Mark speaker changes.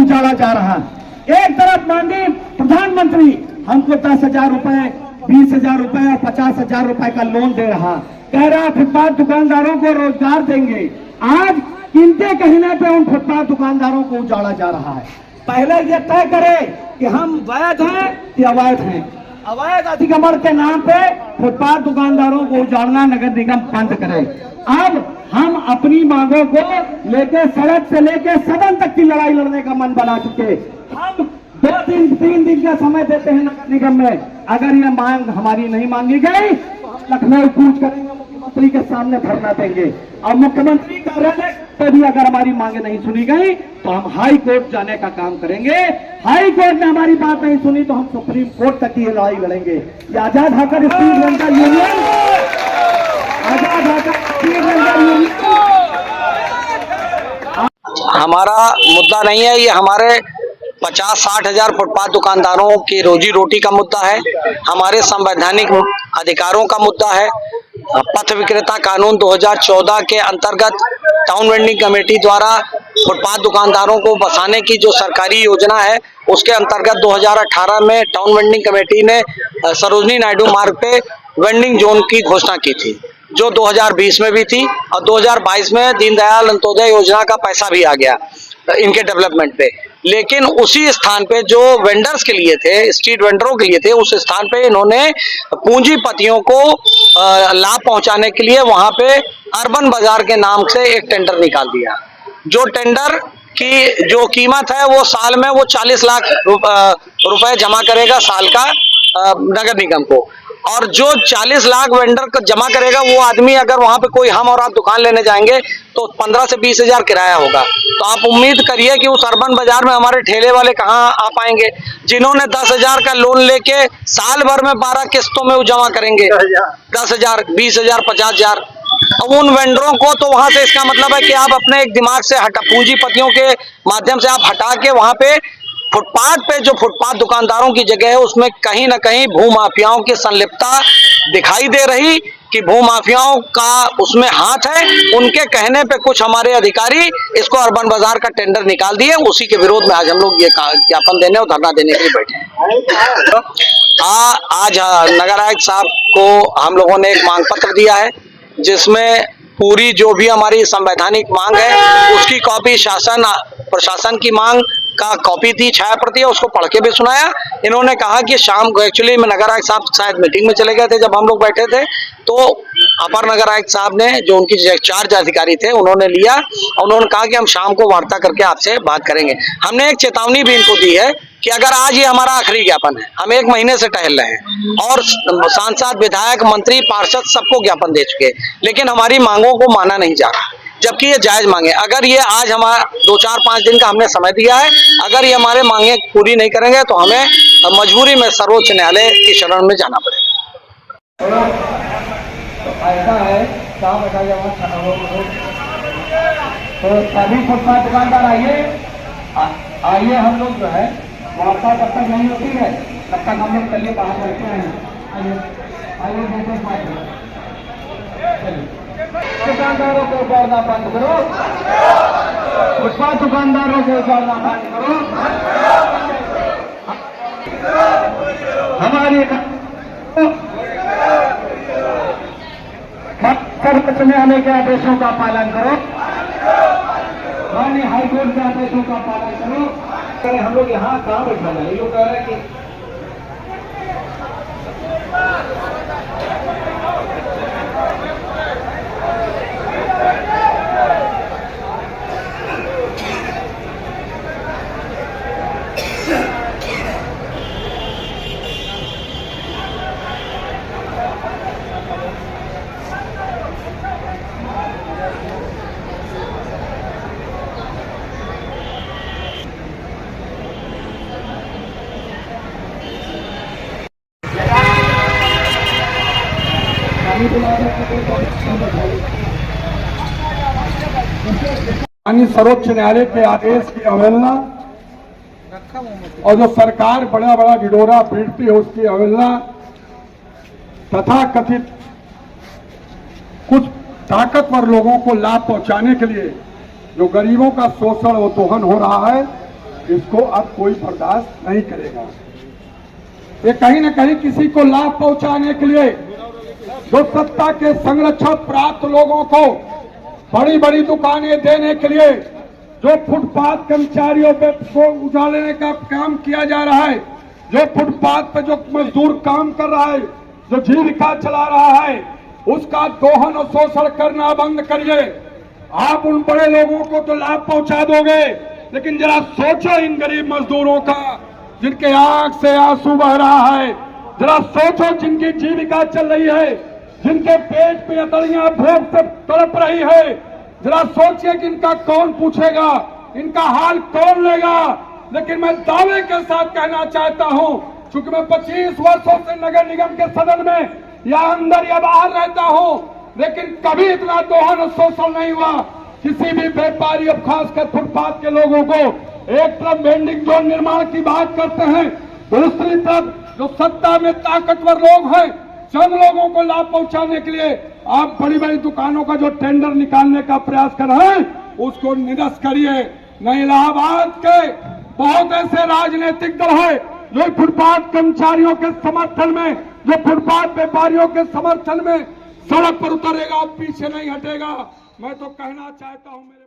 Speaker 1: उजाड़ा जा रहा है। एक तरफ माननीय प्रधानमंत्री हमको 10,000 रुपए, 20,000 रुपए और 50,000 रुपए का लोन दे रहा, कह रहा फुटपाथ दुकानदारों को रोजगार देंगे। आज इनके कहने पे उन फुटपाथ दुकानदारों को उजाड़ा जा रहा है। पहले ये तय करे कि हम वैध हैं कि अवैध हैं। अवैध अतिक्रमण के नाम पे फुटपाथ दुकानदारों को उजाड़ना नगर निगम बंद करे। अब हम अपनी मांगों को लेके सड़क से लेके सदन तक की लड़ाई लड़ने का मन बना चुके। हम 2-3 दिन का समय देते हैं नगर निगम में। अगर ये मांग हमारी नहीं मांगी गई तो हम लखनऊ कूच करेंगे, मुख्यमंत्री के सामने धरना देंगे और मुख्यमंत्री कार्यालय पे भी अगर हमारी मांगे नहीं सुनी गई तो हम हाई कोर्ट जाने का काम करेंगे। हाई कोर्ट ने हमारी बात नहीं सुनी तो हम सुप्रीम कोर्ट तक की ये लड़ाई लड़ेंगे। ये आजाद हाकर स्ट्रीट वेंडर यूनियन, आजाद हाकर स्ट्रीट वेंडर यूनियन
Speaker 2: हमारा मुद्दा नहीं है, ये हमारे 50-60 हजार फुटपाथ दुकानदारों की रोजी रोटी का मुद्दा है, हमारे संवैधानिक अधिकारों का मुद्दा है। पथ विक्रेता कानून 2014 के अंतर्गत टाउन वेंडिंग कमेटी द्वारा फुटपाथ दुकानदारों को बसाने की जो सरकारी योजना है, उसके अंतर्गत 2018 में टाउन वेंडिंग कमेटी ने सरोजनी नायडू मार्ग पे वेंडिंग जोन की घोषणा की थी, जो 2020 में भी थी और 2022 में दीनदयाल अंत्योदय योजना का पैसा भी आ गया इनके डेवलपमेंट पे। लेकिन उसी स्थान पे जो वेंडर्स के लिए थे, स्ट्रीट वेंडरों के लिए थे, उस स्थान पे इन्होंने पूंजीपतियों को लाभ पहुंचाने के लिए वहां पे अर्बन बाजार के नाम से एक टेंडर निकाल दिया। जो टेंडर की जो कीमत है वो साल में वो 40 लाख रुपए जमा करेगा साल का नगर निगम को, और जो 40 लाख वेंडर को जमा करेगा वो आदमी अगर वहां पे कोई हम और आप दुकान लेने जाएंगे तो 15 से 20 हजार किराया होगा। तो आप उम्मीद करिए कि उस अर्बन बाजार में हमारे ठेले वाले कहाँ आ पाएंगे, जिन्होंने 10,000 का लोन लेके साल भर में 12 किस्तों में वो जमा करेंगे 10,000, 20,000, 50,000। अब उन वेंडरों को तो वहां से इसका मतलब है कि आप अपने एक दिमाग से हटा, पूंजीपतियों के माध्यम से आप हटा के वहां पे फुटपाथ पे जो फुटपाथ दुकानदारों की जगह है उसमें कहीं ना कहीं भूमाफियाओं की संलिप्तता दिखाई दे रही कि भूमाफियाओं का उसमें हाथ है। उनके कहने पे कुछ हमारे अधिकारी इसको अर्बन बाजार का टेंडर निकाल दिए। उसी के विरोध में आज हम लोग ये ज्ञापन देने और धरना देने के लिए बैठे हैं। आज नगर आयुक्त साहब को हम लोगों ने एक मांग पत्र दिया है, जिसमें पूरी जो भी हमारी संवैधानिक मांग है उसकी कॉपी शासन प्रशासन की मांग का कॉपी थी, छाया प्रति है, उसको पढ़ के भी सुनाया। इन्होंने कहा कि शाम को, एक्चुअली में नगर आयुक्त साहब शायद मीटिंग में चले गए थे जब हम लोग बैठे थे, तो अपर नगर आयुक्त साहब ने जो उनकी चार्ज अधिकारी थे उन्होंने लिया और उन्होंने कहा कि हम शाम को वार्ता करके आपसे बात करेंगे। हमने एक चेतावनी भी इनको दी है कि अगर आज ये हमारा आखिरी ज्ञापन है, हम 1 महीने से टहल रहे हैं और सांसद, विधायक, मंत्री, पार्षद सबको ज्ञापन दे चुके, लेकिन हमारी मांगों को माना नहीं जा रहा, जबकि ये जायज मांगे। अगर ये आज हमारा 2-4-5 दिन का हमने समय दिया है, अगर ये हमारे मांगे पूरी नहीं करेंगे तो हमें मजबूरी में सर्वोच्च न्यायालय की शरण में जाना पड़ेगा।
Speaker 1: तो ऐसा है तो सभी फुटपाथ दुकानदार आइए हम लोग जो है वार्ता जब तक नहीं होती है तब तक हम लोग चलिए बाहर बैठे हैं। दुकानदारों को उजाड़ना बंद करो, फुटपाथ दुकानदारों को उजाड़ना बंद करो। हमारी सर्वोच्च न्यायालय के आदेशों का पालन करो, माननीय हाईकोर्ट के आदेशों का पालन करो। अरे हम लोग यहाँ कहाँ बैठा है, ये लोग कह रहे हैं कि सर्वोच्च न्यायालय के आदेश की अवहेलना और जो सरकार बड़ा बड़ा ढिढोरा पीटती है उसकी अवहेलना तथा कथित कुछ ताकतवर लोगों को लाभ पहुंचाने के लिए जो गरीबों का शोषण व दोहन हो रहा है,
Speaker 3: इसको अब कोई बर्दाश्त नहीं करेगा। ये कहीं न कहीं किसी को लाभ पहुंचाने के लिए जो सत्ता के संरक्षक प्राप्त लोगों को बड़ी बड़ी दुकानें देने के लिए जो फुटपाथ कर्मचारियों पे को उजाड़ने का काम किया जा रहा है, जो फुटपाथ पे जो मजदूर काम कर रहा है, जो जीविका चला रहा है, उसका दोहन और शोषण करना बंद करिए। आप उन बड़े लोगों को तो लाभ पहुंचा दोगे, लेकिन जरा सोचो इन गरीब मजदूरों का जिनके आंख से आंसू बह रहा है, जरा सोचो जिनकी जीविका चल रही है, जिनके पेट में अतड़ियां भूख से तड़प रही है, जरा सोचिए कि इनका कौन पूछेगा, इनका हाल कौन लेगा। लेकिन मैं दावे के साथ कहना चाहता हूं, क्योंकि मैं 25 वर्षों से नगर निगम के सदन में या अंदर या बाहर रहता हूं, लेकिन कभी इतना दोहन और शोषण नहीं हुआ। किसी भी व्यापारी, अब खासकर फुटपाथ के लोगों को एक तरफ वेंडिंग जोन निर्माण की बात करते हैं, दूसरी तरफ जो सत्ता में ताकतवर लोग हैं, चंद लोगों को लाभ पहुंचाने के लिए आप बड़ी बड़ी दुकानों का जो टेंडर निकालने का प्रयास कर रहे हैं, उसको निरस्त करिए। नहीं, इलाहाबाद के बहुत ऐसे राजनीतिक दल है जो फुटपाथ कर्मचारियों के समर्थन में, जो फुटपाथ व्यापारियों के समर्थन में सड़क पर उतरेगा और पीछे नहीं हटेगा। मैं तो कहना चाहता हूं।